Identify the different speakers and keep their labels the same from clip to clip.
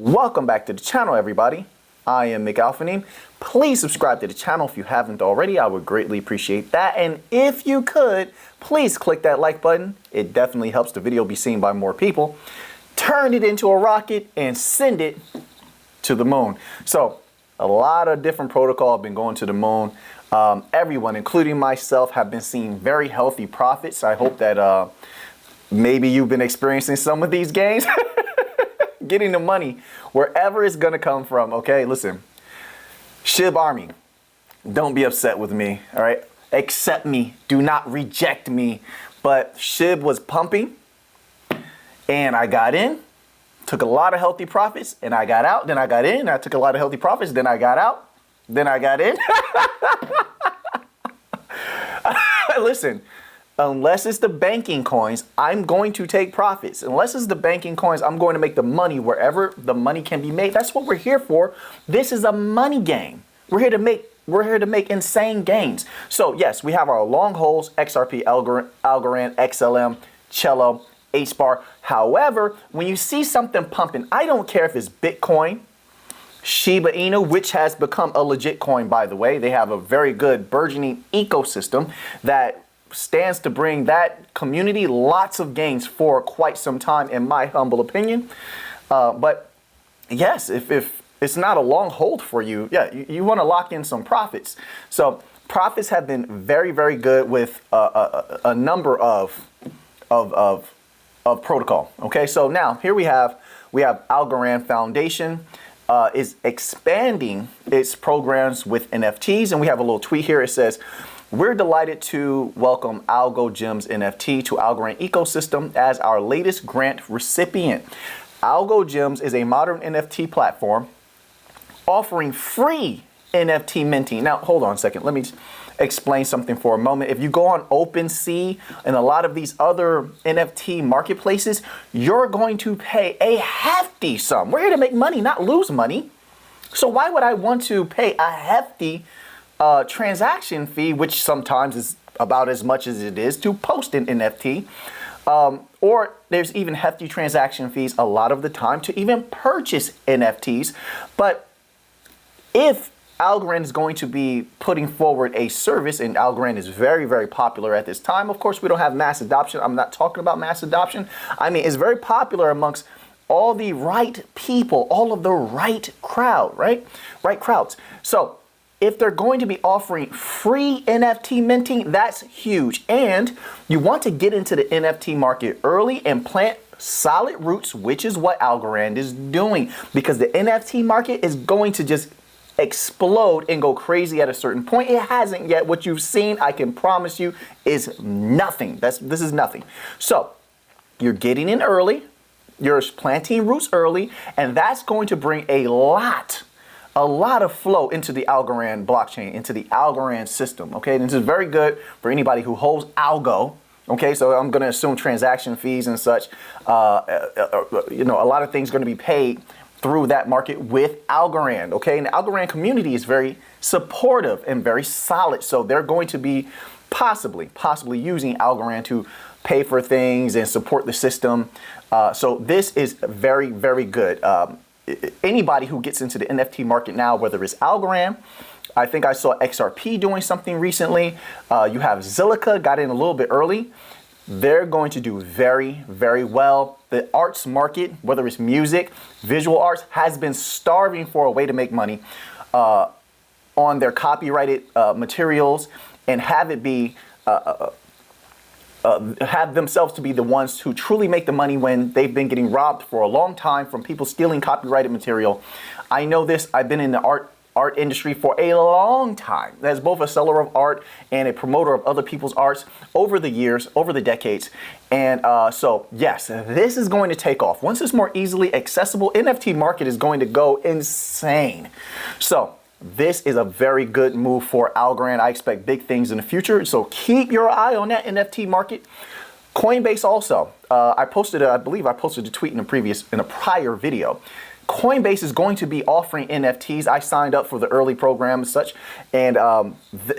Speaker 1: Welcome back to the channel, everybody. I am McAlphanim. Please subscribe to the channel if you haven't already. I would greatly appreciate that. And if you could, please click that like button. It definitely helps the video be seen by more people. Turn it into a rocket and send it to the moon. So a lot of different protocol have been going to the moon. Everyone, including myself, have been seeing very healthy profits. I hope that maybe you've been experiencing some of these gains. Getting the money wherever it's going to come from. Okay, listen, Shib Army, don't be upset with me. All right, accept me. Do not reject me. But Shib was pumping and I got in, took a lot of healthy profits, and I got out. Then I got in. I took a lot of healthy profits. Then I got out. Then I got in. Listen. Unless it's the banking coins, I'm going to take profits. Unless it's the banking coins, I'm going to make the money wherever the money can be made. That's what we're here for. This is a money game. We're here to make insane gains. So yes, we have our long holds, XRP, Algorand, XLM, Cello, H-bar. However, when you see something pumping, I don't care if it's Bitcoin, Shiba Inu, which has become a legit coin, by the way. They have a very good burgeoning ecosystem that stands to bring that community lots of gains for quite some time, in my humble opinion. But yes, if it's not a long hold for you, yeah, you want to lock in some profits. So profits have been very, very good with a number of protocol. Okay, so now here we have Algorand Foundation is expanding its programs with NFTs, and we have a little tweet here. It says, "We're delighted to welcome Algo Gems NFT to Algorand ecosystem as our latest grant recipient. Algo Gems is a modern NFT platform offering free NFT minting." Now, hold on a second. Let me explain something for a moment. If you go on OpenSea and a lot of these other NFT marketplaces, you're going to pay a hefty sum. We're here to make money, not lose money. So why would I want to pay a hefty transaction fee, which sometimes is about as much as it is to post an NFT, or there's even hefty transaction fees a lot of the time to even purchase NFTs. But if Algorand is going to be putting forward a service, and Algorand is very, very popular at this time. Of course, we don't have mass adoption. I'm not talking about mass adoption. I mean, it's very popular amongst all the right people, all of the right crowd, right? Right crowds. So if they're going to be offering free NFT minting, that's huge. And you want to get into the NFT market early and plant solid roots, which is what Algorand is doing, because the NFT market is going to just explode and go crazy at a certain point. It hasn't yet. What you've seen, I can promise you, is nothing. This is nothing. So you're getting in early, you're planting roots early, and that's going to bring a lot of flow into the Algorand blockchain, into the Algorand system. Okay, and this is very good for anybody who holds Algo. Okay, so I'm going to assume transaction fees and such. You know, a lot of things are going to be paid through that market with Algorand. Okay, and the Algorand community is very supportive and very solid. So they're going to be possibly using Algorand to pay for things and support the system. So this is very, very good. Anybody who gets into the NFT market now, whether it's Algorand, I think I saw XRP doing something recently. You have Zilliqa got in a little bit early. They're going to do very, very well. The arts market, whether it's music, visual arts, has been starving for a way to make money on their copyrighted materials and have it be have themselves to be the ones who truly make the money when they've been getting robbed for a long time from people stealing copyrighted material. I know this. I've been in the art industry for a long time as both a seller of art and a promoter of other people's arts over the years, over the decades. And so yes, this is going to take off. Once it's more easily accessible, NFT market is going to go insane. So this is a very good move for Algorand. I expect big things in the future. So keep your eye on that NFT market. Coinbase also. I believe I posted a tweet in a prior video. Coinbase is going to be offering NFTs. I signed up for the early program and such. And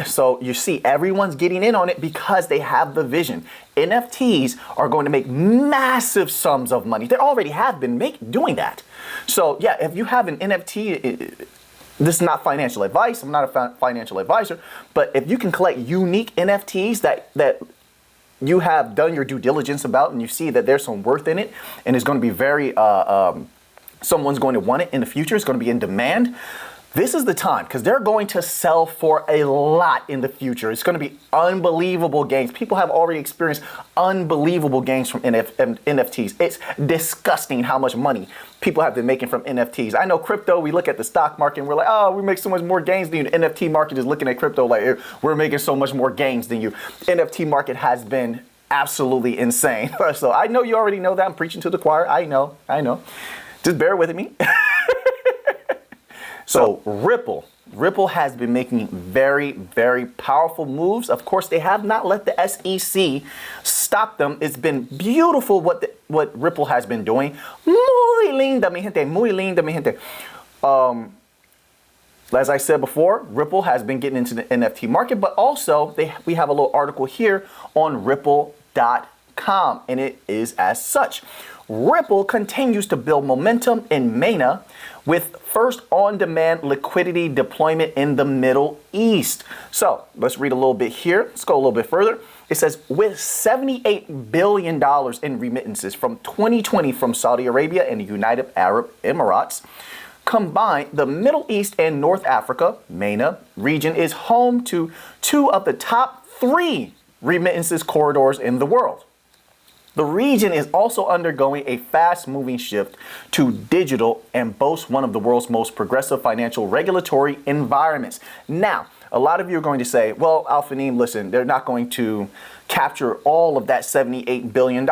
Speaker 1: so you see everyone's getting in on it because they have the vision. NFTs are going to make massive sums of money. They already have been doing that. So yeah, if you have an NFT, this is not financial advice. I'm not a financial advisor, but if you can collect unique NFTs that you have done your due diligence about, and you see that there's some worth in it, and it's going to be very, someone's going to want it in the future. It's going to be in demand. This is the time, because they're going to sell for a lot in the future. It's going to be unbelievable gains. People have already experienced unbelievable gains from NFTs. It's disgusting how much money people have been making from NFTs. I know crypto, we look at the stock market and we're like, oh, we make so much more gains than you. The NFT market is looking at crypto like, we're making so much more gains than you. NFT market has been absolutely insane. So I know you already know that. I'm preaching to the choir. I know. Just bear with me. So Ripple has been making very, very powerful moves. Of course, they have not let the SEC stop them. It's been beautiful what Ripple has been doing. Muy linda, mi gente. Muy linda, mi gente. As I said before, Ripple has been getting into the NFT market, but also we have a little article here on Ripple.com, and it is as such. Ripple continues to build momentum in MENA with first on-demand liquidity deployment in the Middle East. So let's read a little bit here. Let's go a little bit further. It says, with $78 billion in remittances from 2020 from Saudi Arabia and the United Arab Emirates, combined, the Middle East and North Africa, MENA, region is home to 2 of the top 3 remittances corridors in the world. The region is also undergoing a fast-moving shift to digital and boasts one of the world's most progressive financial regulatory environments. Now, a lot of you are going to say, well, Alphanim, listen, they're not going to capture all of that $78 billion.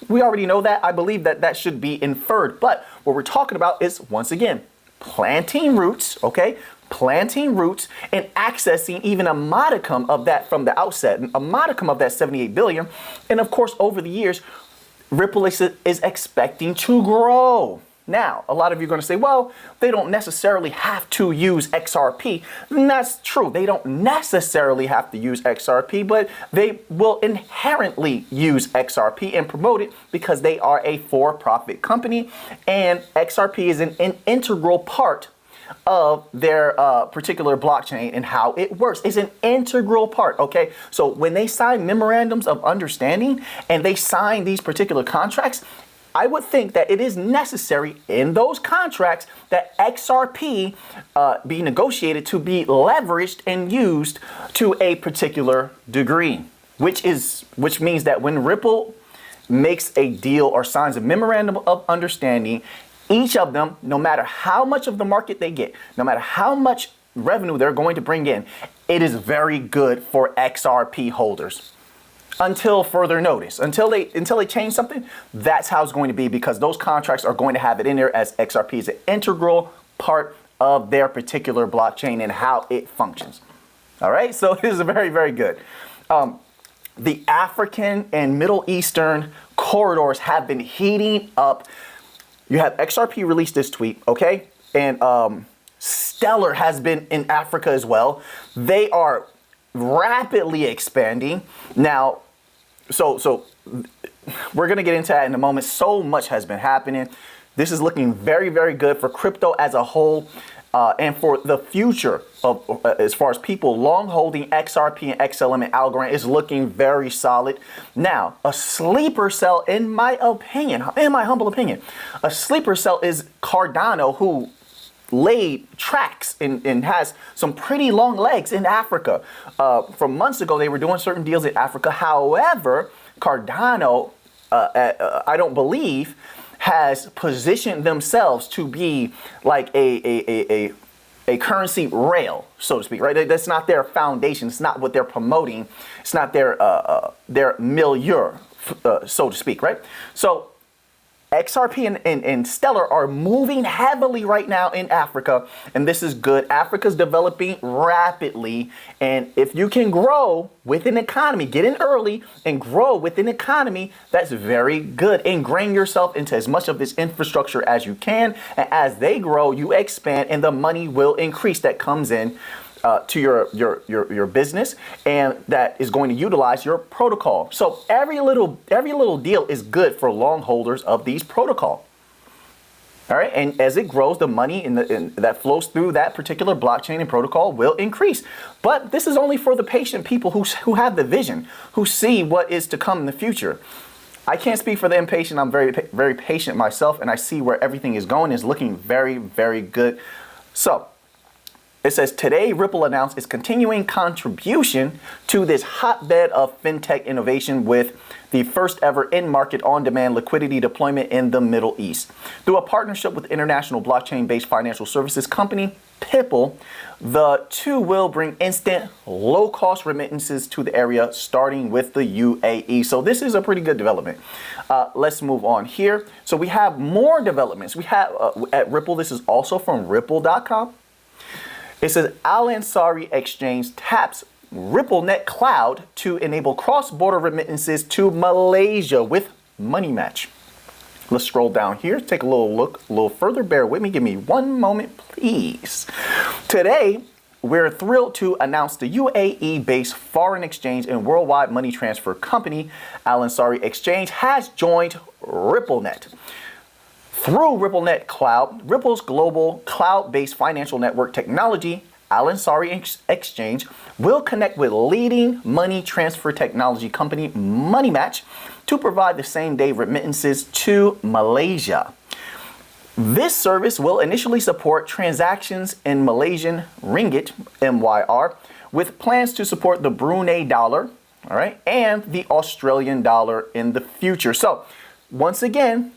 Speaker 1: We already know that. I believe that should be inferred. But what we're talking about is, once again, planting roots, okay? Planting roots and accessing even a modicum of that from the outset, a modicum of that 78 billion. And of course, over the years, Ripple is expecting to grow. Now, a lot of you are going to say, well, they don't necessarily have to use XRP. And that's true. They don't necessarily have to use XRP, but they will inherently use XRP and promote it because they are a for-profit company. And XRP is an integral part of their particular blockchain and how it works. It's an integral part, okay? So when they sign memorandums of understanding and they sign these particular contracts, I would think that it is necessary in those contracts that XRP be negotiated to be leveraged and used to a particular degree, which means that when Ripple makes a deal or signs a memorandum of understanding, each of them, no matter how much of the market they get, no matter how much revenue they're going to bring in, it is very good for XRP holders. Until further notice, until they change something, that's how it's going to be, because those contracts are going to have it in there as XRP is an integral part of their particular blockchain and how it functions. All right, so this is very, very good. The African and Middle Eastern corridors have been heating up. You have XRP released this tweet, okay? And Stellar has been in Africa as well. They are rapidly expanding. Now, so we're going to get into that in a moment. So much has been happening. This is looking very, very good for crypto as a whole and for the future of as far as people long holding XRP and XLM and Algorand is looking very solid. Now, a sleeper cell, in my opinion, in my humble opinion, a sleeper cell is Cardano, who laid tracks and has some pretty long legs in Africa. From months ago, they were doing certain deals in Africa. However, Cardano, I don't believe, has positioned themselves to be like a currency rail, so to speak, right? That's not their foundation. It's not what they're promoting. It's not their milieu, so to speak, right? So XRP and Stellar are moving heavily right now in Africa, and this is good. Africa's developing rapidly, and if you can grow with an economy, get in early and grow with an economy, that's very good. Ingrain yourself into as much of this infrastructure as you can, and as they grow, you expand, and the money will increase that comes in to your business, and that is going to utilize your protocol. So every little deal is good for long holders of these protocol. All right, and as it grows, the money that flows through that particular blockchain and protocol will increase. But this is only for the patient people who have the vision, who see what is to come in the future. I can't speak for the impatient. I'm very patient myself, and I see where everything is going. It's looking very, very good. So it says, today, Ripple announced its continuing contribution to this hotbed of fintech innovation with the first ever in-market on-demand liquidity deployment in the Middle East. Through a partnership with international blockchain-based financial services company, Pipple, the two will bring instant, low-cost remittances to the area, starting with the UAE. So this is a pretty good development. Let's move on here. So we have more developments. We have at Ripple, this is also from Ripple.com. It says Al-Ansari Exchange taps RippleNet Cloud to enable cross-border remittances to Malaysia with Money Match. Let's scroll down here, take a little look, a little further. Bear with me. Give me one moment, please. Today, we're thrilled to announce the UAE-based foreign exchange and worldwide money transfer company, Al-Ansari Exchange, has joined RippleNet. Through RippleNet Cloud, Ripple's global cloud-based financial network technology, Al-Ansari Exchange, will connect with leading money transfer technology company Money Match to provide the same-day remittances to Malaysia. This service will initially support transactions in Malaysian ringgit, MYR, with plans to support the Brunei dollar, all right, and the Australian dollar in the future. So, once again,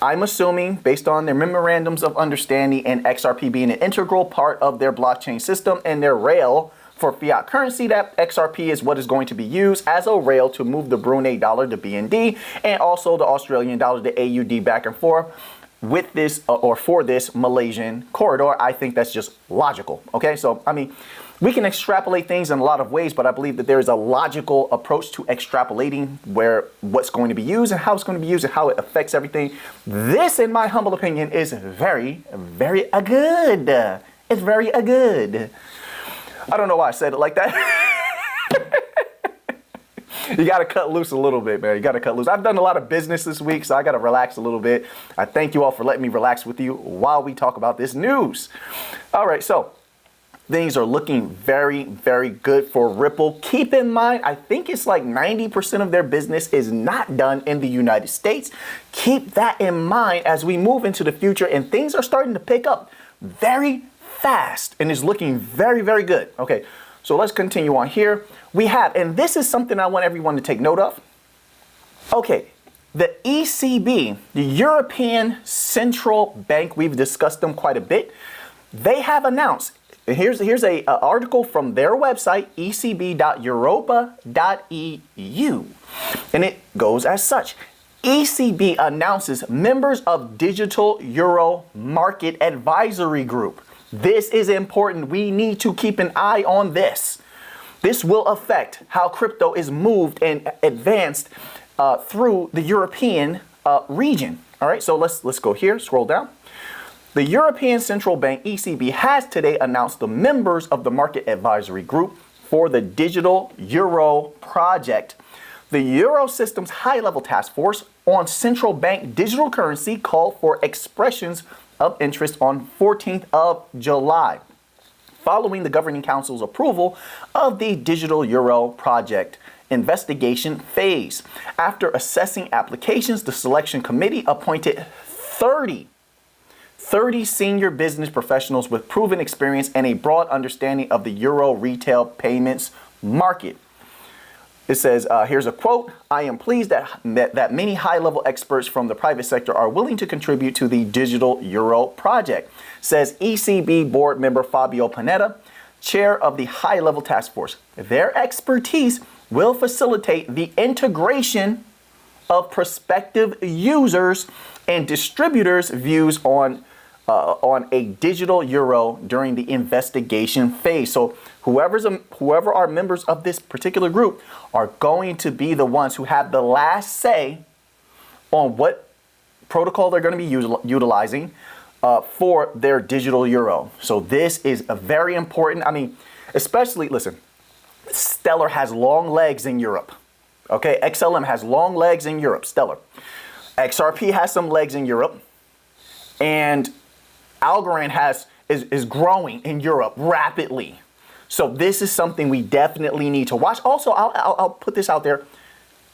Speaker 1: I'm assuming, based on their memorandums of understanding and XRP being an integral part of their blockchain system and their rail for fiat currency, that XRP is what is going to be used as a rail to move the Brunei dollar, the BND, and also the Australian dollar, the AUD, back and forth with this or for this Malaysian corridor. I think that's just logical. Okay, so I mean, we can extrapolate things in a lot of ways, but I believe that there is a logical approach to extrapolating where what's going to be used and how it's going to be used and how it affects everything. This, in my humble opinion, is very, very good. It's very good. I don't know why I said it like that. You got to cut loose a little bit, man. You got to cut loose. I've done a lot of business this week, so I got to relax a little bit. I thank you all for letting me relax with you while we talk about this news. All right, so things are looking very, very good for Ripple. Keep in mind, I think it's like 90% of their business is not done in the United States. Keep that in mind as we move into the future, and things are starting to pick up very fast and is looking very, very good. Okay, so let's continue on here. We have, and this is something I want everyone to take note of. Okay, the ECB, the European Central Bank, we've discussed them quite a bit. They have announced, here's a article from their website, ecb.europa.eu, and it goes as such. ECB announces members of Digital Euro Market Advisory Group. This is important. We need to keep an eye on this. This will affect how crypto is moved and advanced through the European region. All right, so let's go here, scroll down. The European Central Bank, ECB, has today announced the members of the Market Advisory Group for the Digital Euro project. The Eurosystem's high-level task force on central bank digital currency called for expressions of interest on 14th of July, following the Governing Council's approval of the Digital Euro project investigation phase. After assessing applications, the selection committee appointed 30 senior business professionals with proven experience and a broad understanding of the Euro retail payments market. It says, here's a quote, "I am pleased that many high-level experts from the private sector are willing to contribute to the Digital Euro project," says ECB board member Fabio Panetta, chair of the high-level task force. Their expertise will facilitate the integration of prospective users and distributors' views on a digital euro during the investigation phase. So whoever are members of this particular group are going to be the ones who have the last say on what protocol they're going to be utilizing for their digital euro. So this is a very important. I mean, especially, listen, Stellar has long legs in Europe. Okay, XLM has long legs in Europe, Stellar. XRP has some legs in Europe. And Algorand is growing in Europe rapidly. So this is something we definitely need to watch. Also, I'll put this out there.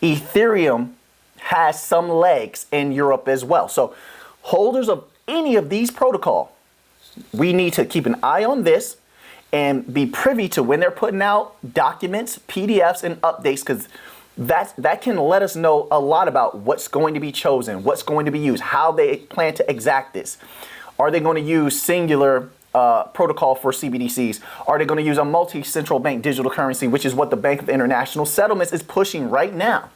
Speaker 1: Ethereum has some legs in Europe as well. So holders of any of these protocol, we need to keep an eye on this and be privy to when they're putting out documents, PDFs, and updates, because that can let us know a lot about what's going to be chosen, what's going to be used, how they plan to exact this. Are they going to use singular protocol for CBDCs? Are they going to use a multi-central bank digital currency, which is what the Bank of International Settlements is pushing right now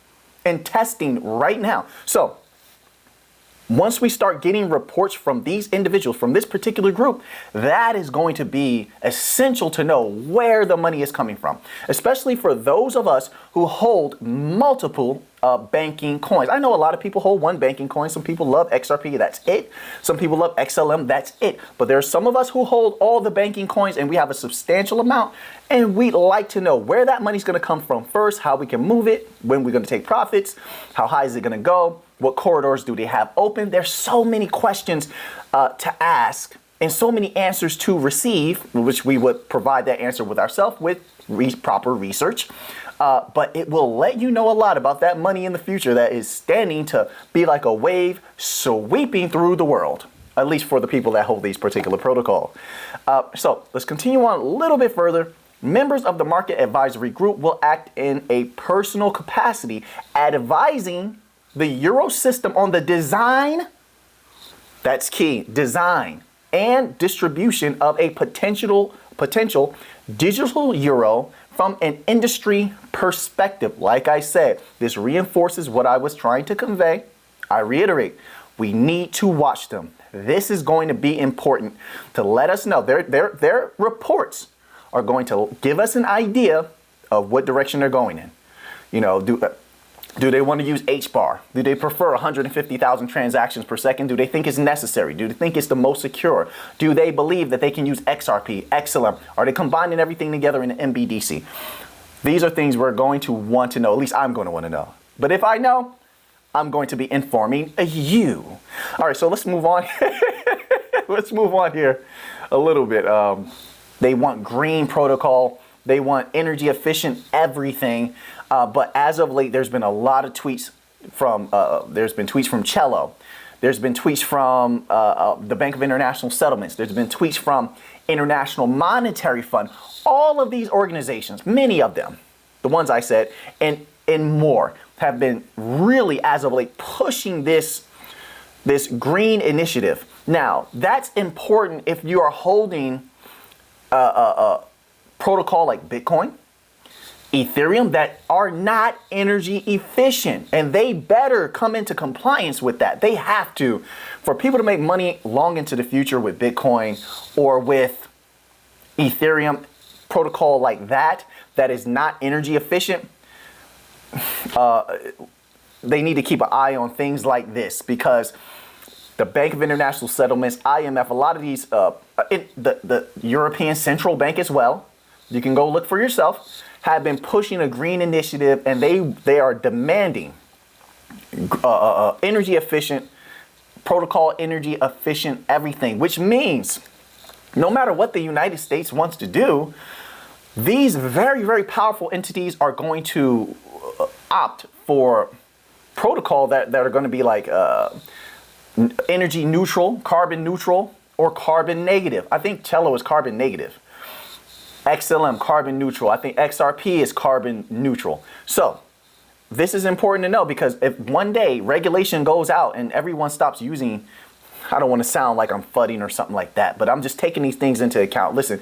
Speaker 1: and testing right now? So once we start getting reports from these individuals, from this particular group, that is going to be essential to know where the money is coming from, especially for those of us who hold multiple banking coins. I know a lot of people hold one banking coin. Some people love XRP, that's it. Some people love XLM, that's it. But there's some of us who hold all the banking coins, and we have a substantial amount, and we'd like to know where that money's going to come from first, how we can move it, when we're going to take profits, how high is it going to go, what corridors do they have open. There's so many questions to ask and so many answers to receive, which we would provide that answer with ourselves with proper research. But it will let you know a lot about that money in the future that is standing to be like a wave sweeping through the world, at least for the people that hold these particular protocol. So let's continue on a little bit further. Members of the market advisory group will act in a personal capacity, advising the Euro system on the design, that's key, design and distribution of a potential digital euro from an industry perspective. Like I said, this reinforces what I was trying to convey. I reiterate, we need to watch them. This is going to be important to let us know. Their reports are going to give us an idea of what direction they're going in. You know, do they want to use HBAR? Do they prefer 150,000 transactions per second? Do they think it's necessary? Do they think it's the most secure? Do they believe that they can use XRP, XLM? Are they combining everything together in an MBDC? These are things we're going to want to know. At least I'm going to want to know. But if I know, I'm going to be informing you. All right, so let's move on. Let's move on here a little bit. They want green protocol. They want energy efficient everything. But as of late, there's been a lot of tweets from, there's been tweets from Cello. There's been tweets from the Bank of International Settlements. There's been tweets from International Monetary Fund. All of these organizations, many of them, the ones I said, and more, have been really, as of late, pushing this green initiative. Now, that's important if you are holding a protocol like Bitcoin, Ethereum, that are not energy efficient, and they better come into compliance with that. They have to. For people to make money long into the future with Bitcoin or with Ethereum protocol like that is not energy efficient, they need to keep an eye on things like this, because the Bank of International Settlements, IMF, a lot of these, the European Central Bank as well, you can go look for yourself, have been pushing a green initiative, and they are demanding energy efficient protocol, energy efficient everything, which means no matter what the United States wants to do, these very, very powerful entities are going to opt for protocol that are going to be like energy neutral, carbon neutral, or carbon negative. I think Cello is carbon negative. XLM, carbon neutral. I think XRP is carbon neutral. So this is important to know, because if one day regulation goes out and everyone stops using, I don't want to sound like I'm fudding or something like that, but I'm just taking these things into account. Listen,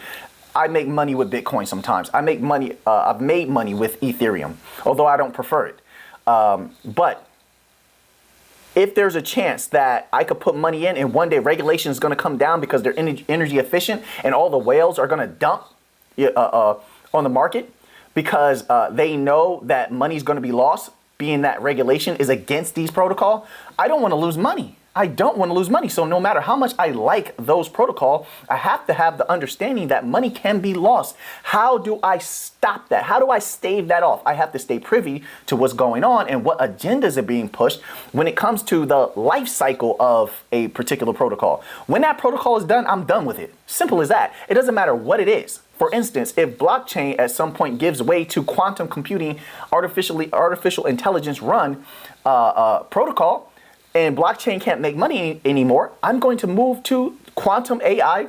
Speaker 1: I make money with Bitcoin sometimes. I make money, I've made money with Ethereum, although I don't prefer it. But if there's a chance that I could put money in and one day regulation is going to come down because they're energy efficient and all the whales are going to dump on the market because they know that money is going to be lost, being that regulation is against these protocol, I don't want to lose money. I don't want to lose money. So no matter how much I like those protocol, I have to have the understanding that money can be lost. How do I stop that? How do I stave that off? I have to stay privy to what's going on and what agendas are being pushed when it comes to the life cycle of a particular protocol. When that protocol is done, I'm done with it. Simple as that. It doesn't matter what it is. For instance, if blockchain at some point gives way to quantum computing, artificial intelligence run protocol, and blockchain can't make money anymore, I'm going to move to quantum AI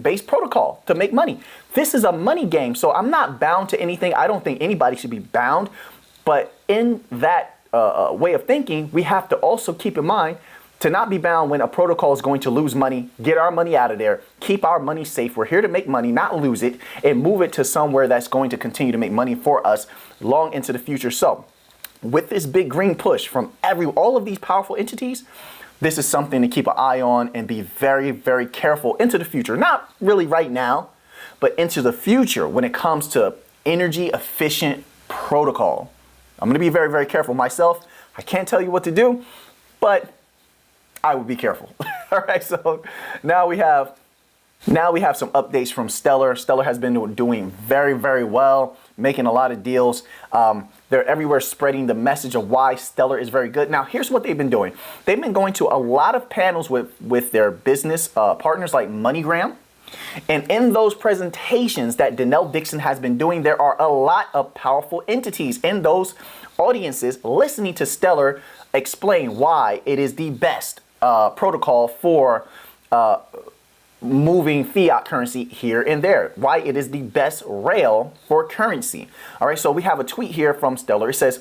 Speaker 1: based protocol to make money. This is a money game, so I'm not bound to anything. I don't think anybody should be bound, but in that way of thinking, we have to also keep in mind to not be bound when a protocol is going to lose money, get our money out of there, keep our money safe. We're here to make money, not lose it, and move it to somewhere that's going to continue to make money for us long into the future. So with this big green push from all of these powerful entities, this is something to keep an eye on and be very, very careful into the future. Not really right now, but into the future when it comes to energy efficient protocol. I'm going to be very, very careful myself. I can't tell you what to do, but I would be careful. All right, so now we have some updates from Stellar. Stellar has been doing very, very well, making a lot of deals. They're everywhere spreading the message of why Stellar is very good. Now, here's what they've been doing. They've been going to a lot of panels with their business partners like MoneyGram. And in those presentations that Denell Dixon has been doing, there are a lot of powerful entities in those audiences listening to Stellar explain why it is the best protocol for moving fiat currency here and there, why it is the best rail for currency. All right, so we have a tweet here from Stellar. It says,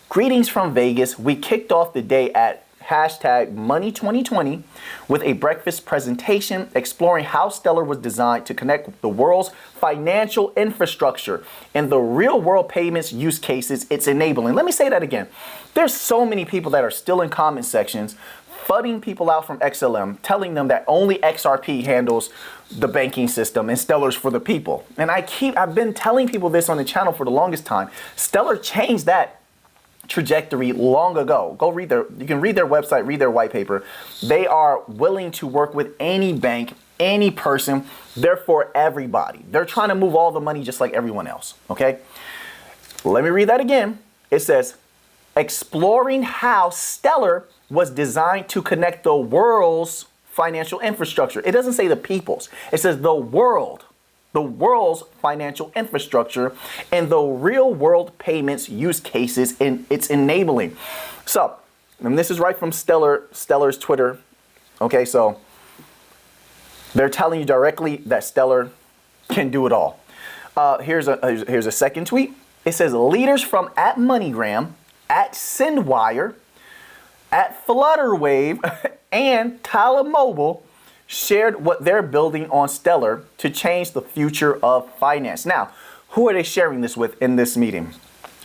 Speaker 1: "Greetings from Vegas. We kicked off the day at #Money2020 with a breakfast presentation exploring how Stellar was designed to connect the world's financial infrastructure and the real world payments use cases it's enabling." Let me say that again. There's so many people that are still in comment sections fudding people out from XLM, telling them that only XRP handles the banking system and Stellar's for the people. And I've been telling people this on the channel for the longest time. Stellar changed that trajectory long ago. You can read their website, read their white paper. They are willing to work with any bank, any person. They're for everybody. They're trying to move all the money just like everyone else, okay? Let me read that again. It says, exploring how Stellar was designed to connect the world's financial infrastructure. It doesn't say the people's. It says the world's financial infrastructure and the real world payments use cases it's enabling. So, and this is right from Stellar's Twitter. Okay, so they're telling you directly that Stellar can do it all. Here's a second tweet. It says leaders from @MoneyGram, @SendWire, @Flutterwave, and Tyler Mobile shared what they're building on Stellar to change the future of finance. Now, who are they sharing this with in this meeting?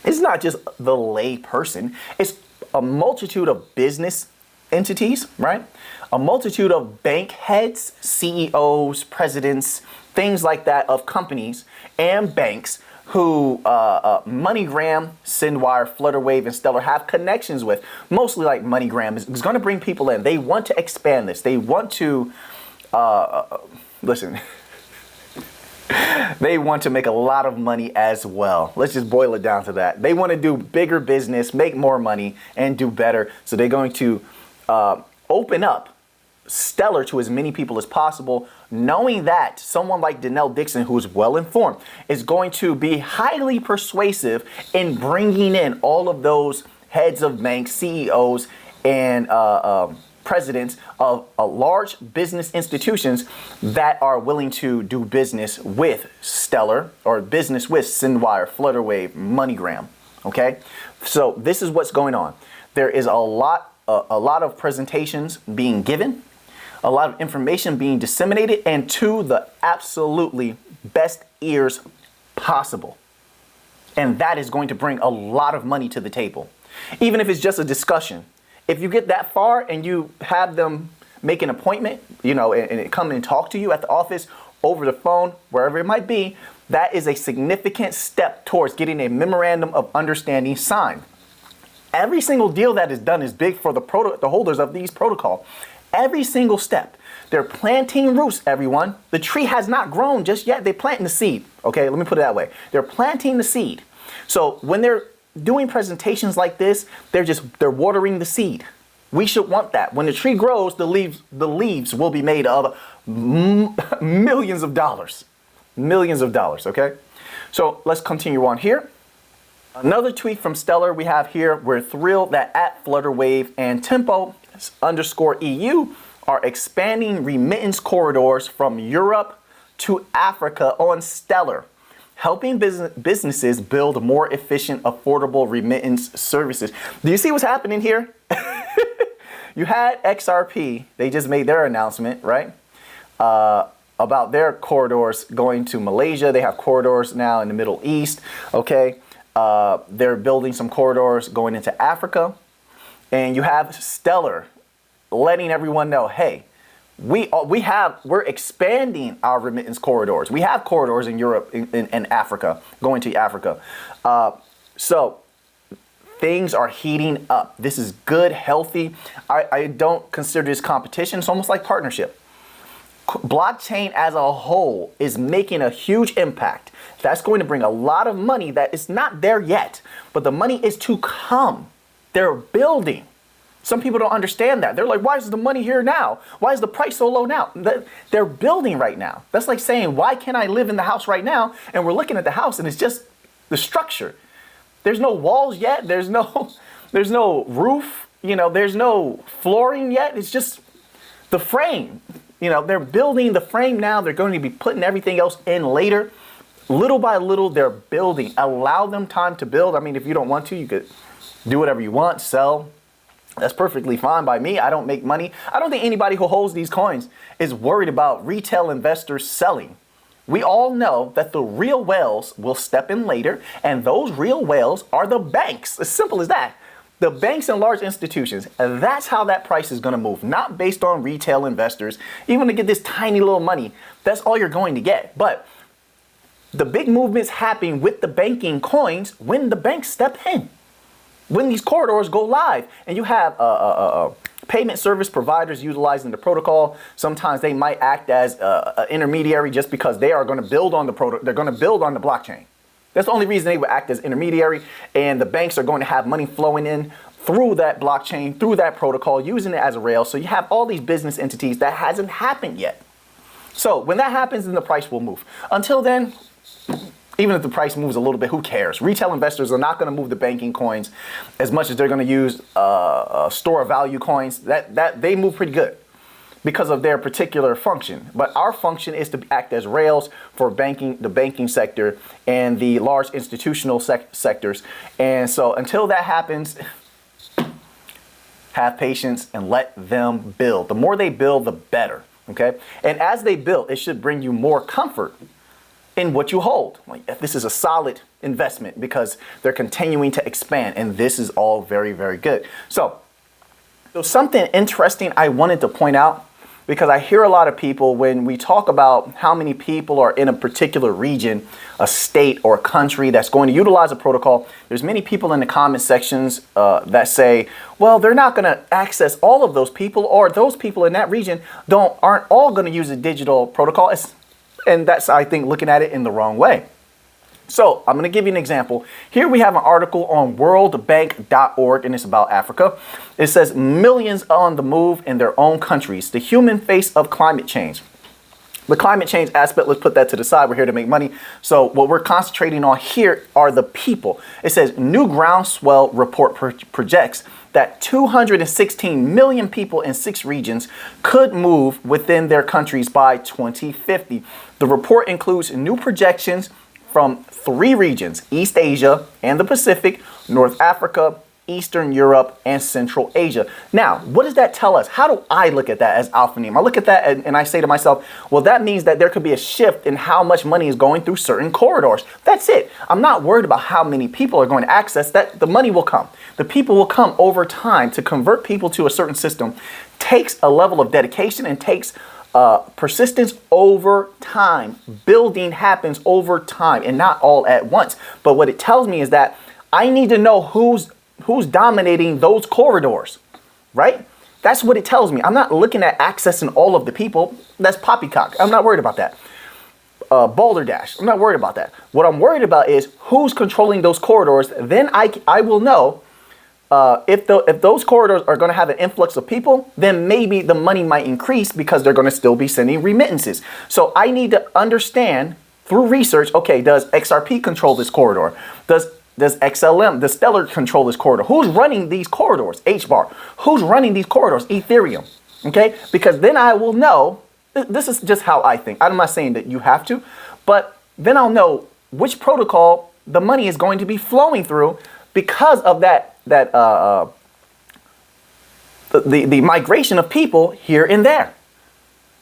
Speaker 1: It's not just the lay person. It's a multitude of business entities, right? A multitude of bank heads, CEOs, presidents, things like that of companies and banks who MoneyGram, SendWire, Flutterwave, and Stellar have connections with. Mostly like MoneyGram is going to bring people in. They want to expand this. They want to, listen, they want to make a lot of money as well. Let's just boil it down to that. They want to do bigger business, make more money, and do better. So they're going to open up Stellar to as many people as possible, knowing that someone like Denell Dixon, who's well informed, is going to be highly persuasive in bringing in all of those heads of banks, CEOs, and presidents of large business institutions that are willing to do business with Stellar or business with SendWire, Flutterwave, MoneyGram. Okay, so this is what's going on. There is a lot of presentations being given, a lot of information being disseminated, and to the absolutely best ears possible. And that is going to bring a lot of money to the table. Even if it's just a discussion. If you get that far and you have them make an appointment, and come and talk to you at the office, over the phone, wherever it might be, that is a significant step towards getting a memorandum of understanding signed. Every single deal that is done is big for the holders of these protocol. Every single step. They're planting roots, everyone. The tree has not grown just yet. They're planting the seed. Okay, let me put it that way. They're planting the seed. So when they're doing presentations like this, they're watering the seed. We should want that. When the tree grows, the leaves will be made of millions of dollars. Millions of dollars, okay? So let's continue on here. Another tweet from Stellar we have here. We're thrilled that at Flutterwave and Tempo_EU are expanding remittance corridors from Europe to Africa on Stellar, helping businesses build more efficient, affordable remittance services. Do you see what's happening here? You had XRP. They just made their announcement, right? About their corridors going to Malaysia. They have corridors now in the Middle East, okay? They're building some corridors going into Africa. And you have Stellar letting everyone know, hey, we're expanding our remittance corridors. We have corridors in Europe and Africa, going to Africa. So things are heating up. This is good, healthy. I don't consider this competition. It's almost like partnership. Blockchain as a whole is making a huge impact. That's going to bring a lot of money that is not there yet, but the money is to come. They're building. Some people don't understand that. They're like, why is the money here now? Why is the price so low now? They're building right now. That's like saying, why can't I live in the house right now? And we're looking at the house and it's just the structure. There's no walls yet. There's no roof. You know, there's no flooring yet. It's just the frame. You know, they're building the frame now. They're going to be putting everything else in later. Little by little, they're building. Allow them time to build. I mean, if you don't want to, you could do whatever you want, sell. That's perfectly fine by me. I don't make money. I don't think anybody who holds these coins is worried about retail investors selling. We all know that the real whales will step in later, and those real whales are the banks. As simple as that. The banks and large institutions, and that's how that price is going to move, not based on retail investors. Even to get this tiny little money, that's all you're going to get. But the big movements happen with the banking coins when the banks step in, when these corridors go live, and you have payment service providers utilizing the protocol. Sometimes they might act as an intermediary just because they are going to build on the they're going to build on the blockchain. That's the only reason they would act as intermediary, and the banks are going to have money flowing in through that blockchain, through that protocol, using it as a rail. So you have all these business entities. That hasn't happened yet. So when that happens, then the price will move. Until then, even if the price moves a little bit, who cares? Retail investors are not going to move the banking coins as much as they're going to use store of value coins. That they move pretty good because of their particular function. But our function is to act as rails for the banking sector and the large institutional sectors. And so until that happens, have patience and let them build. The more they build, the better. Okay? And as they build, it should bring you more comfort in what you hold. Like, if this is a solid investment because they're continuing to expand, and this is all very, very good. So something interesting I wanted to point out, because I hear a lot of people when we talk about how many people are in a particular region, a state or a country that's going to utilize a protocol, there's many people in the comment sections that say, well, they're not going to access all of those people, or those people in that region aren't all going to use a digital protocol. And that's, I think, looking at it in the wrong way. So I'm going to give you an example. Here we have an article on worldbank.org, and it's about Africa. It says millions on the move in their own countries, the human face of climate change. The climate change aspect, let's put that to the side. We're here to make money. So what we're concentrating on here are the people. It says new groundswell report projects that 216 million people in 6 regions could move within their countries by 2050. The report includes new projections from 3 regions: East Asia and the Pacific, North Africa, Eastern Europe, and Central Asia. Now, what does that tell us? How do I look at that as Alphanim? I look at that and I say to myself, well, that means that there could be a shift in how much money is going through certain corridors. That's it. I'm not worried about how many people are going to access that. The money will come. The people will come over time. To convert people to a certain system takes a level of dedication and takes persistence over time. Building happens over time and not all at once. But what it tells me is that I need to know who's who's dominating those corridors, right? That's what it tells me. I'm not looking at accessing all of the people. That's poppycock. I'm not worried about that. Balderdash. I'm not worried about that. What I'm worried about is who's controlling those corridors. Then I will know if those corridors are going to have an influx of people, then maybe the money might increase because they're going to still be sending remittances. So I need to understand through research, okay, does XRP control this corridor? Does XLM, the Stellar, control this corridor? Who's running these corridors? HBAR. Who's running these corridors? Ethereum. Okay? Because then I will know, this is just how I think. I'm not saying that you have to, but then I'll know which protocol the money is going to be flowing through because of the migration of people here and there.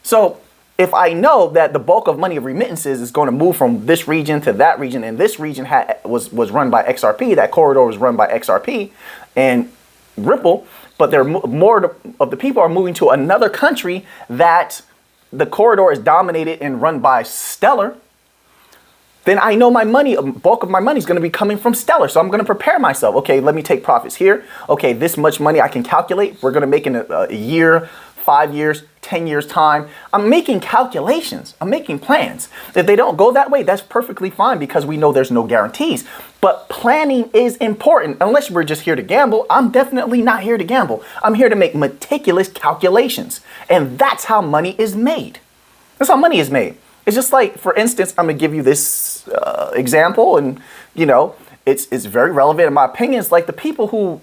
Speaker 1: So if I know that the bulk of money of remittances is going to move from this region to that region, and this region was run by XRP, that corridor was run by XRP and Ripple, but more of the people are moving to another country that the corridor is dominated and run by Stellar, then I know my money, bulk of my money is going to be coming from Stellar. So I'm going to prepare myself. Okay, let me take profits here. Okay, this much money I can calculate. We're going to make in a year, 5 years, 10 years time. I'm making calculations. I'm making plans. If they don't go that way, that's perfectly fine because we know there's no guarantees. But planning is important. Unless we're just here to gamble, I'm definitely not here to gamble. I'm here to make meticulous calculations. And that's how money is made. That's how money is made. It's just like, for instance, I'm going to give you this example, and, you know, it's very relevant in my opinion. It's like the people who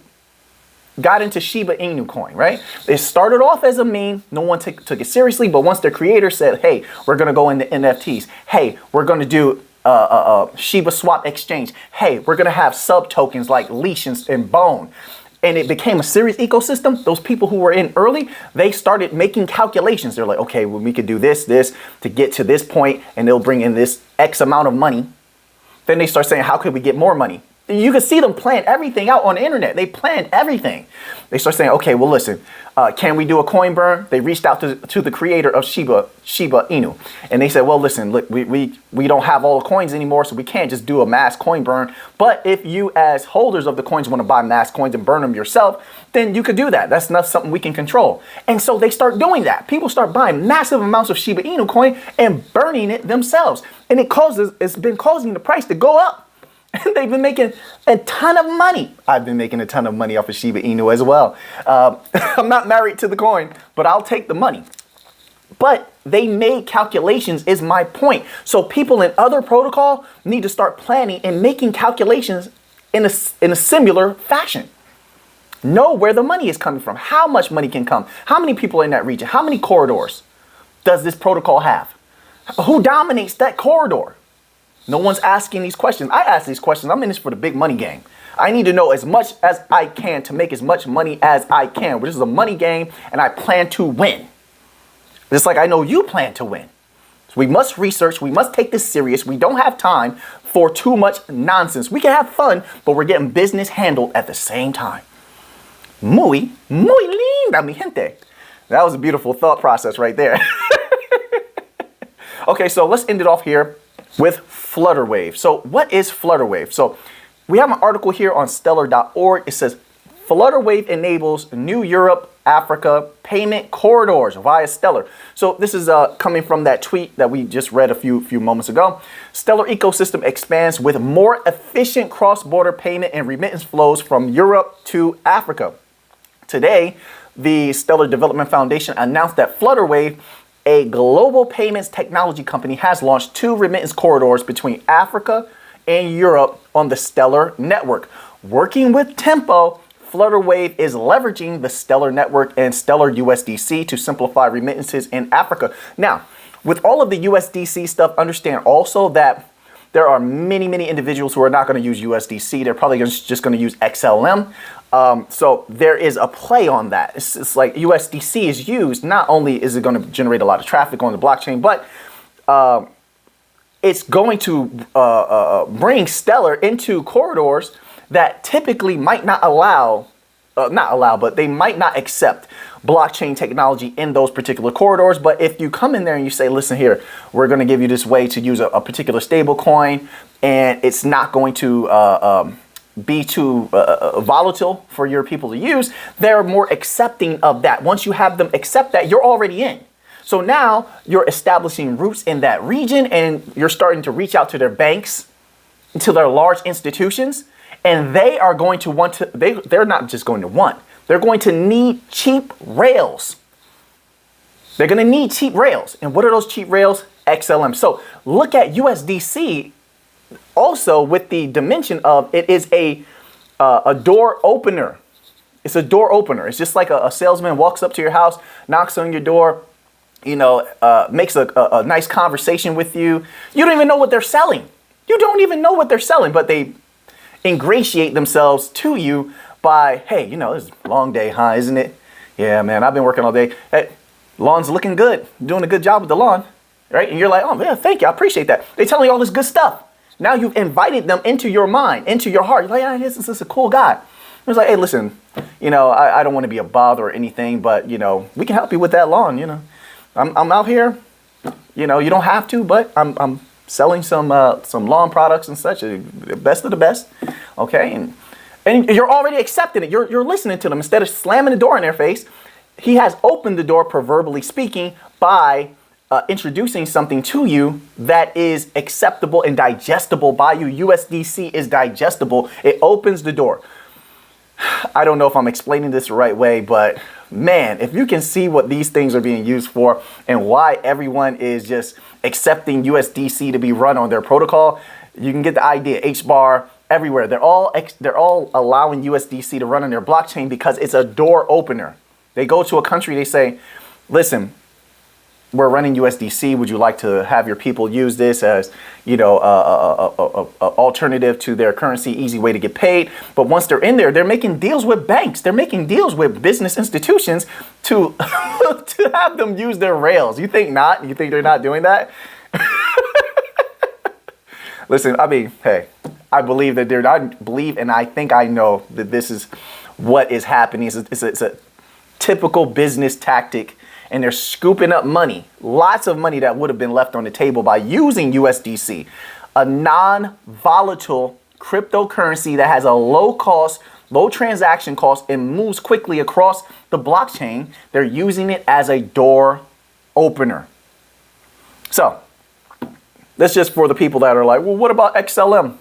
Speaker 1: got into Shiba Inu coin, right? They started off as a meme. No one took it seriously. But once the creator said, hey, we're going to go into NFTs. Hey, we're going to do Shiba Swap Exchange. Hey, we're going to have sub tokens like Leash and Bone. And it became a serious ecosystem. Those people who were in early, they started making calculations. They're like, okay, well, we could do this to get to this point, and they'll bring in this X amount of money. Then they start saying, how could we get more money? You can see them plan everything out on the internet. They planned everything. They start saying, okay, well, listen, can we do a coin burn? They reached out to the creator of Shiba Inu. And they said, well, listen, look, we don't have all the coins anymore, so we can't just do a mass coin burn. But if you as holders of the coins want to buy mass coins and burn them yourself, then you could do that. That's not something we can control. And so they start doing that. People start buying massive amounts of Shiba Inu coin and burning it themselves. And it's been causing the price to go up. And they've been making a ton of money. I've been making a ton of money off of Shiba Inu as well. I'm not married to the coin, but I'll take the money. But they made calculations is my point. So people in other protocol need to start planning and making calculations in a similar fashion. Know where the money is coming from, how much money can come, how many people are in that region, how many corridors does this protocol have? Who dominates that corridor? No one's asking these questions. I ask these questions. I'm in this for the big money game. I need to know as much as I can to make as much money as I can. This is a money game, and I plan to win. Just like I know you plan to win. So we must research. We must take this serious. We don't have time for too much nonsense. We can have fun, but we're getting business handled at the same time. Muy linda, mi gente. That was a beautiful thought process right there. Okay, so let's end it off here with Flutterwave. So what is Flutterwave? So we have an article here on stellar.org. It says Flutterwave enables new Europe, Africa payment corridors via Stellar. So this is coming from that tweet that we just read a few moments ago. Stellar ecosystem expands with more efficient cross-border payment and remittance flows from Europe to Africa. Today, the Stellar Development Foundation announced that Flutterwave, a global payments technology company, has launched 2 remittance corridors between Africa and Europe on the Stellar network. Working with Tempo, Flutterwave is leveraging the Stellar network and Stellar USDC to simplify remittances in Africa. Now, with all of the USDC stuff, understand also that there are many individuals who are not going to use USDC. They're probably just going to use XLM. So there is a play on that. It's like USDC is used. Not only is it going to generate a lot of traffic on the blockchain, but it's going to bring Stellar into corridors that typically might not but they might not accept blockchain technology in those particular corridors. But if you come in there and you say, listen here, we're going to give you this way to use a particular stable coin, and it's not going to be too volatile for your people to use, they're more accepting of that. Once you have them accept that, you're already in. So now you're establishing roots in that region, and you're starting to reach out to their banks, to their large institutions, and they are going to want to, they're not just going to want, they're going to need cheap rails. They're going to need cheap rails. And what are those cheap rails? XLM. So look at USDC also with the dimension of it is a door opener. It's a door opener. It's just like a salesman walks up to your house, knocks on your door, you know, makes a nice conversation with you. You don't even know what they're selling. You don't even know what they're selling, but they ingratiate themselves to you by, hey, you know, it's a long day, huh? Isn't it? Yeah, man, I've been working all day. Hey, lawn's looking good. Doing a good job with the lawn, right? And you're like, oh, man, thank you. I appreciate that. They're telling you all this good stuff. Now you've invited them into your mind, into your heart. You're like, yeah, this is a cool guy. It's like, hey, listen, you know, I don't want to be a bother or anything, but, you know, we can help you with that lawn, you know. I'm out here, you know, you don't have to, but I'm selling some lawn products and such, the best of the best, okay? And you're already accepting it. You're listening to them. Instead of slamming the door in their face, he has opened the door, proverbially speaking, by introducing something to you that is acceptable and digestible by you. USDC is digestible. It opens the door. I don't know if I'm explaining this the right way, but man, if you can see what these things are being used for and why everyone is just accepting USDC to be run on their protocol, you can get the idea. HBAR, everywhere. They're all allowing USDC to run on their blockchain because it's a door opener. They go to a country, they say, listen, we're running USDC. Would you like to have your people use this as, you know, a alternative to their currency, easy way to get paid? But once they're in there, they're making deals with banks. They're making deals with business institutions to to have them use their rails. You think not? You think they're not doing that? Listen, I mean, hey, I believe that they're not. I believe, and I think I know that this is what is happening. It's a typical business tactic. And they're scooping up money, lots of money that would have been left on the table by using USDC, a non-volatile cryptocurrency that has a low cost, low transaction cost, and moves quickly across the blockchain. They're using it as a door opener. So that's just for the people that are like, well, what about XLM?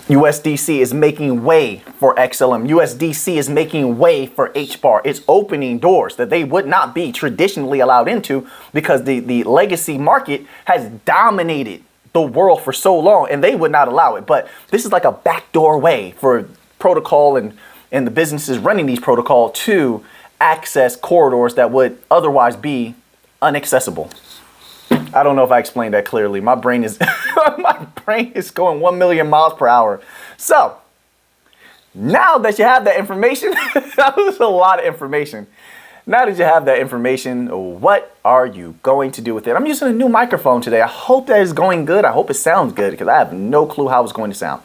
Speaker 1: USDC is making way for XLM. USDC is making way for HBAR. It's opening doors that they would not be traditionally allowed into because the legacy market has dominated the world for so long and they would not allow it. But this is like a backdoor way for protocol and the businesses running these protocol to access corridors that would otherwise be inaccessible. I don't know if I explained that clearly. My brain is going 1 million miles per hour. So now that you have that information, that was a lot of information. Now that you have that information, what are you going to do with it? I'm using a new microphone today. I hope that is going good. I hope it sounds good because I have no clue how it's going to sound.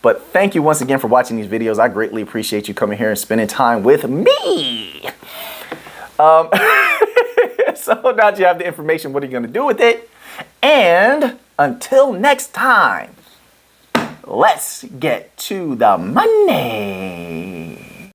Speaker 1: But thank you once again for watching these videos. I greatly appreciate you coming here and spending time with me. So now that you have the information, what are you going to do with it? And until next time, let's get to the money.